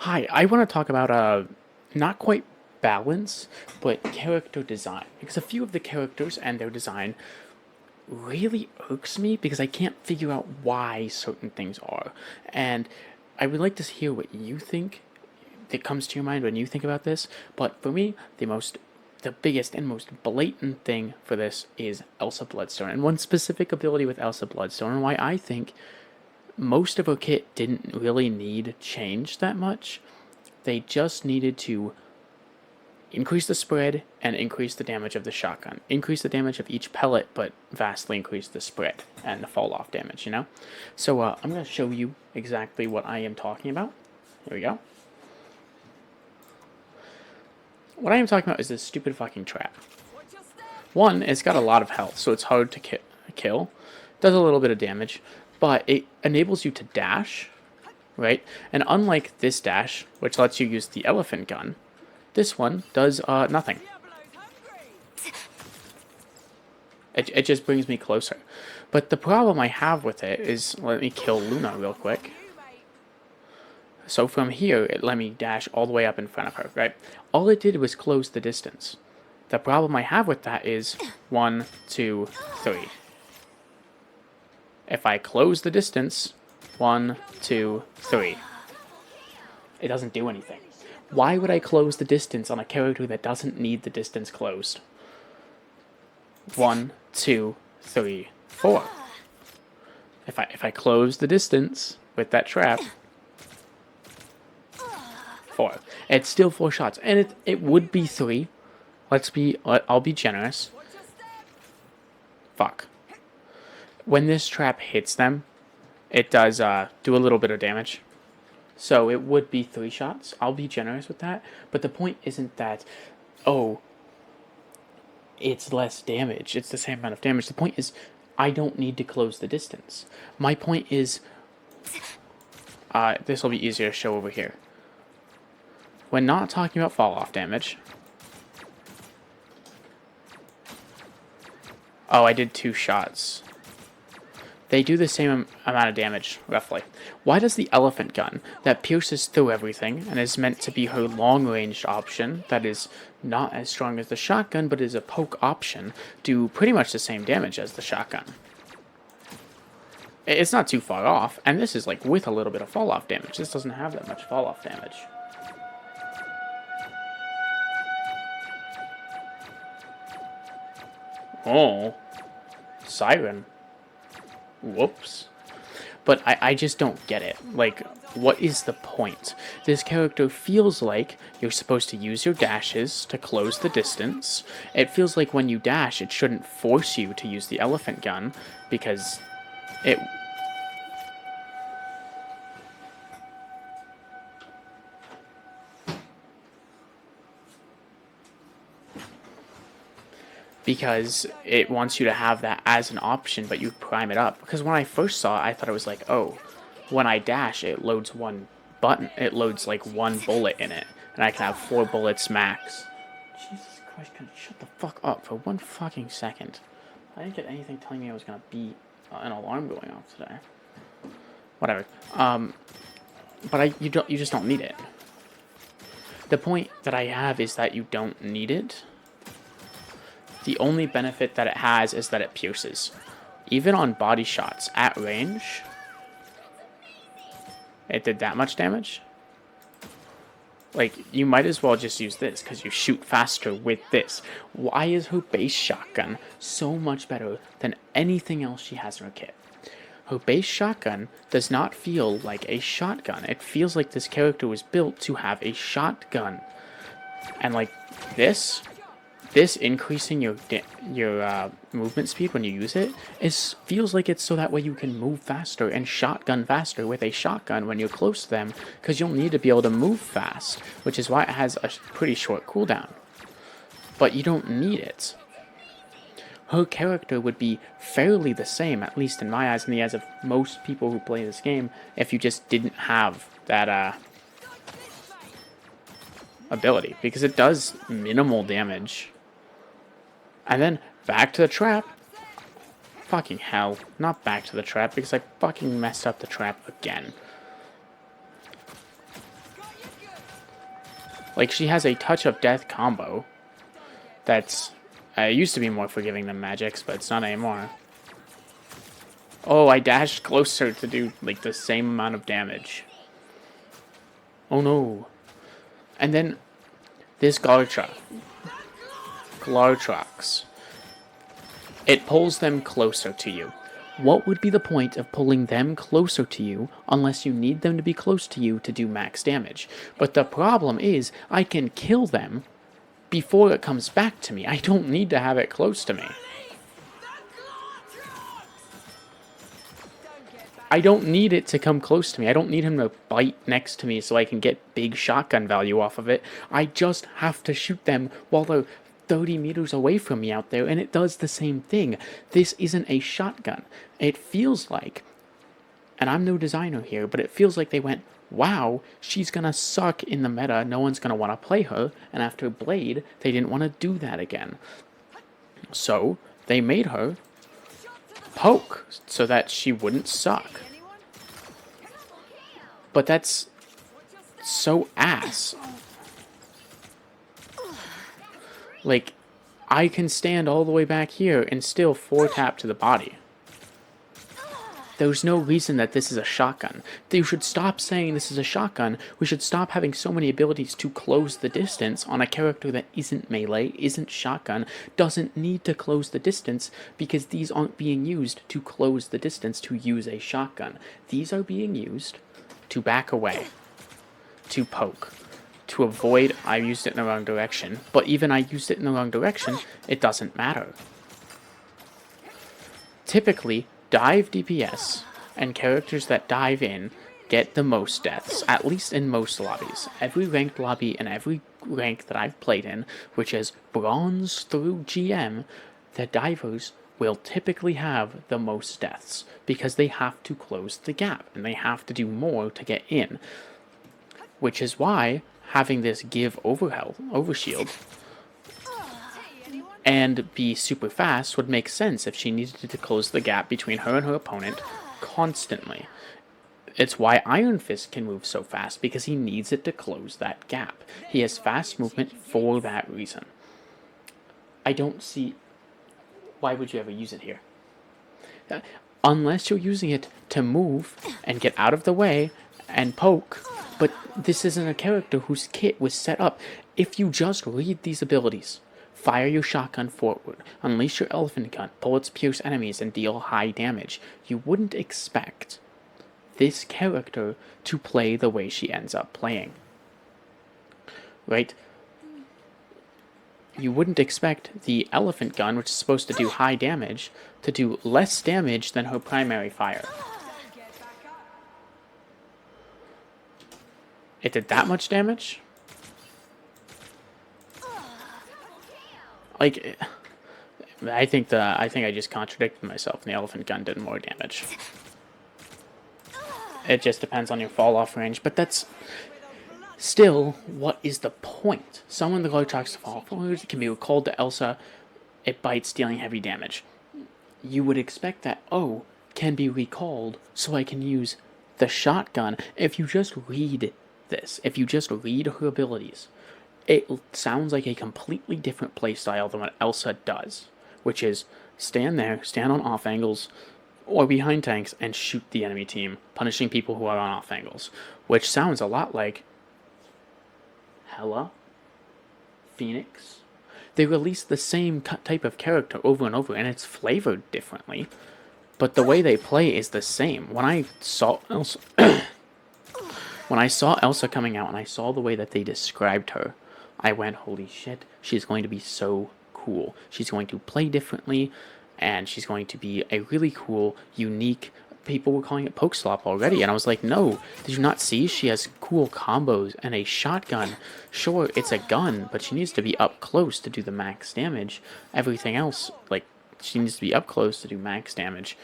Hi, I want to talk about not quite balance, but character design. Because a few of the characters and their design really irks me because I can't figure out why certain things are. And I would like to hear what you think that comes to your mind when you think about this. But for me, the biggest and most blatant thing for this is Elsa Bloodstone, and one specific ability with Elsa Bloodstone, and why I think most of her kit didn't really need change that much. They just needed to increase the spread and increase the damage of the shotgun. Increase the damage of each pellet, but vastly increase the spread and the fall off damage, you know? So I'm going to show you exactly what I am talking about. Here we go. What I am talking about is this stupid fucking trap. One, it's got a lot of health, so it's hard to kill. Does a little bit of damage, but it enables you to dash, right? And unlike this dash, which lets you use the elephant gun, this one does nothing. It just brings me closer. But the problem I have with it is, let me kill Luna real quick. So from here, it let me dash all the way up in front of her, right? All it did was close the distance. The problem I have with that is 1, 2, 3. If I close the distance, 1, 2, 3, it doesn't do anything. Why would I close the distance on a character that doesn't need the distance closed? 1, 2, 3, 4. If I close the distance with that trap, 4. It's still 4 shots, and it would be 3. I'll be generous. Fuck. When this trap hits them, it does do a little bit of damage. So it would be 3 shots. I'll be generous with that. But the point isn't that, oh, it's less damage. It's the same amount of damage. The point is, I don't need to close the distance. My point is, this will be easier to show over here. When not talking about fall-off damage. Oh, I did 2 shots. They do the same amount of damage, roughly. Why does the elephant gun, that pierces through everything and is meant to be her long-ranged option, that is not as strong as the shotgun but is a poke option, do pretty much the same damage as the shotgun? It's not too far off, and this is like with a little bit of fall-off damage. This doesn't have that much fall-off damage. Oh, siren. Whoops. But I just don't get it. Like, what is the point? This character feels like you're supposed to use your dashes to close the distance. It feels like when you dash, it shouldn't force you to use the elephant gun, because it... because it wants you to have that as an option, but you prime it up. Because when I first saw it, I thought it was like, oh, when I dash, it loads one button. It loads like 1 bullet in it, and I can have 4 bullets max. Jesus Christ, can you shut the fuck up for 1 fucking second? I didn't get anything telling me I was gonna be an alarm going off today. Whatever. But you just don't need it. The point that I have is that you don't need it. The only benefit that it has is that it pierces. Even on body shots at range, it did that much damage. Like, you might as well just use this, because you shoot faster with this. Why is her base shotgun so much better than anything else she has in her kit? Her base shotgun does not feel like a shotgun. It feels like this character was built to have a shotgun. And like this increasing your movement speed when you use it feels like it's so that way you can move faster and shotgun faster with a shotgun when you're close to them, because you'll need to be able to move fast, which is why it has a pretty short cooldown. But you don't need it. Her character would be fairly the same, at least in my eyes and the eyes of most people who play this game, if you just didn't have that ability, because it does minimal damage. And then, back to the trap. Fucking hell. Not back to the trap, because I fucking messed up the trap again. Like, she has a touch of death combo that's used to be more forgiving than Magic's, but it's not anymore. Oh, I dashed closer to do, like, the same amount of damage. Oh, no. And then this Garchomp. Glartrox. It pulls them closer to you. What would be the point of pulling them closer to you unless you need them to be close to you to do max damage? But the problem is, I can kill them before it comes back to me. I don't need to have it close to me. I don't need it to come close to me. I don't need him to bite next to me so I can get big shotgun value off of it. I just have to shoot them while they're 30 meters away from me out there, and it does the same thing. This isn't a shotgun. It feels like, and I'm no designer here, but it feels like they went, wow, she's gonna suck in the meta, no one's gonna want to play her, and after Blade, they didn't want to do that again. So, they made her poke so that she wouldn't suck. But that's so ass. Like, I can stand all the way back here and still 4-tap to the body. There's no reason that this is a shotgun. You should stop saying this is a shotgun. We should stop having so many abilities to close the distance on a character that isn't melee, isn't shotgun, doesn't need to close the distance because these aren't being used to close the distance to use a shotgun. These are being used to back away, to poke, to avoid. I used it in the wrong direction, but even I used it in the wrong direction, it doesn't matter. Typically, dive DPS and characters that dive in get the most deaths, at least in most lobbies. Every ranked lobby and every rank that I've played in, which is bronze through GM, the divers will typically have the most deaths because they have to close the gap and they have to do more to get in. Which is why having this give overshield and be super fast would make sense if she needed to close the gap between her and her opponent constantly. It's why Iron Fist can move so fast, because he needs it to close that gap. He has fast movement for that reason. I don't see... Why would you ever use it here? Unless you're using it to move and get out of the way and poke, but this isn't a character whose kit was set up. If you just read these abilities... Fire your shotgun forward, unleash your elephant gun, bullets pierce enemies, and deal high damage. You wouldn't expect this character to play the way she ends up playing. Right? You wouldn't expect the elephant gun, which is supposed to do high damage, to do less damage than her primary fire. It did that much damage? Like, I think I just contradicted myself, and the elephant gun did more damage. It just depends on your fall-off range, but that's still, what is the point? Summon the Glartrox to fall forward, it can be recalled to Elsa, it bites, dealing heavy damage. You would expect that, oh, can be recalled, so I can use the shotgun. If you just read this, if you just read her abilities, it sounds like a completely different playstyle than what Elsa does, which is stand there, stand on off angles, or behind tanks, and shoot the enemy team, punishing people who are on off angles, which sounds a lot like Hela, Phoenix. They release the same type of character over and over, and it's flavored differently, but the way they play is the same. When I saw Elsa, when I saw Elsa coming out, and I saw the way that they described her, I went, holy shit, she's going to be so cool. She's going to play differently, and she's going to be a really cool, unique... People were calling it poke slop already, and I was like, no, did you not see? She has cool combos and a shotgun. Sure, it's a gun, but she needs to be up close to do the max damage. Everything else, like, she needs to be up close to do max damage.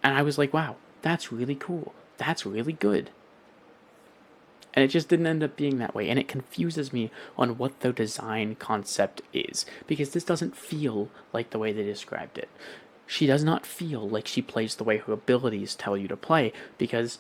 And I was like, wow, that's really cool. That's really good. And it just didn't end up being that way, and it confuses me on what the design concept is, because this doesn't feel like the way they described it. She does not feel like she plays the way her abilities tell you to play, because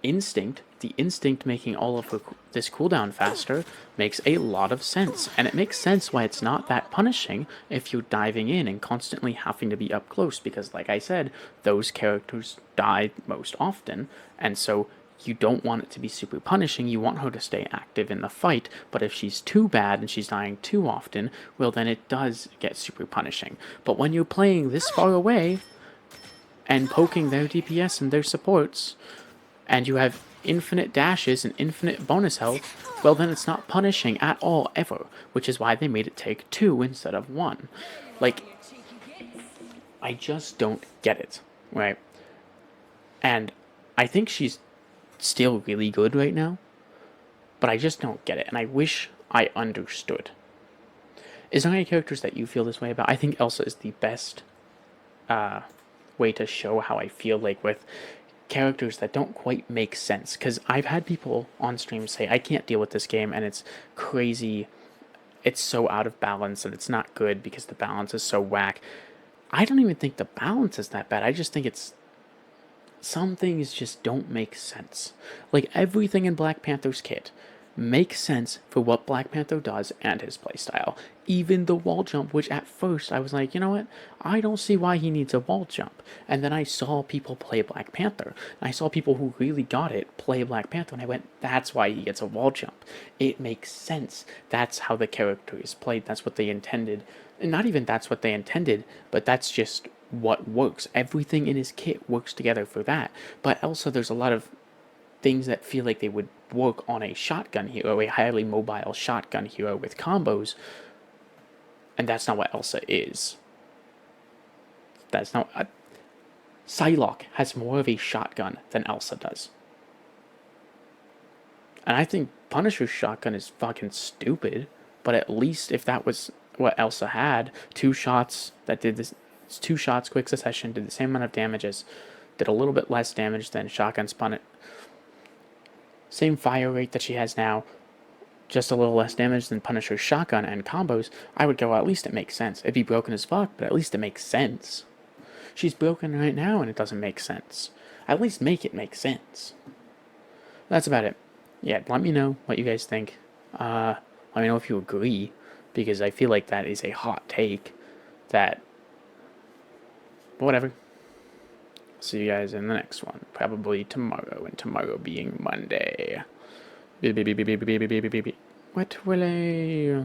instinct, the instinct making all of this cooldown faster, makes a lot of sense. And it makes sense why it's not that punishing if you're diving in and constantly having to be up close, because like I said, those characters die most often, and so you don't want it to be super punishing. You want her to stay active in the fight, but if she's too bad and she's dying too often, well, then it does get super punishing. But when you're playing this far away and poking their DPS and their supports, and you have infinite dashes and infinite bonus health, well, then it's not punishing at all, ever, which is why they made it take 2 instead of 1. Like, I just don't get it, right? And I think she's still really good right now, but I just don't get it, and I wish I understood. Is there any characters that you feel this way about? I think Elsa is the best way to show how I feel, like, with characters that don't quite make sense, because I've had people on stream say, I can't deal with this game, and it's crazy, it's so out of balance, and it's not good because the balance is so whack. I don't even think the balance is that bad. I just think it's some things just don't make sense. Like, everything in Black Panther's kit makes sense for what Black Panther does and his playstyle. Even the wall jump, which at first I was like, you know what? I don't see why he needs a wall jump. And then I saw people play Black Panther. And I saw people who really got it play Black Panther. And I went, that's why he gets a wall jump. It makes sense. That's how the character is played. That's what they intended. And not even that's what they intended, but that's just what works. Everything in his kit works together for that. But also there's a lot of things that feel like they would work on a shotgun hero, a highly mobile shotgun hero with combos, and that's not what Elsa is. That's not... Psylocke has more of a shotgun than Elsa does. And I think Punisher's shotgun is fucking stupid, but at least if that was what Elsa had, 2 shots that did this, 2 shots, quick succession, did the same amount of damage as, did a little bit less damage than Shotgun's Punnet. Same fire rate that she has now, just a little less damage than Punisher's shotgun and combos, I would go, well, at least it makes sense. It'd be broken as fuck, but at least it makes sense. She's broken right now and it doesn't make sense. At least make it make sense. That's about it. Yeah, let me know what you guys think. Let me know if you agree, because I feel like that is a hot take that... whatever. See you guys in the next one. Probably tomorrow, and tomorrow being Monday. What will I...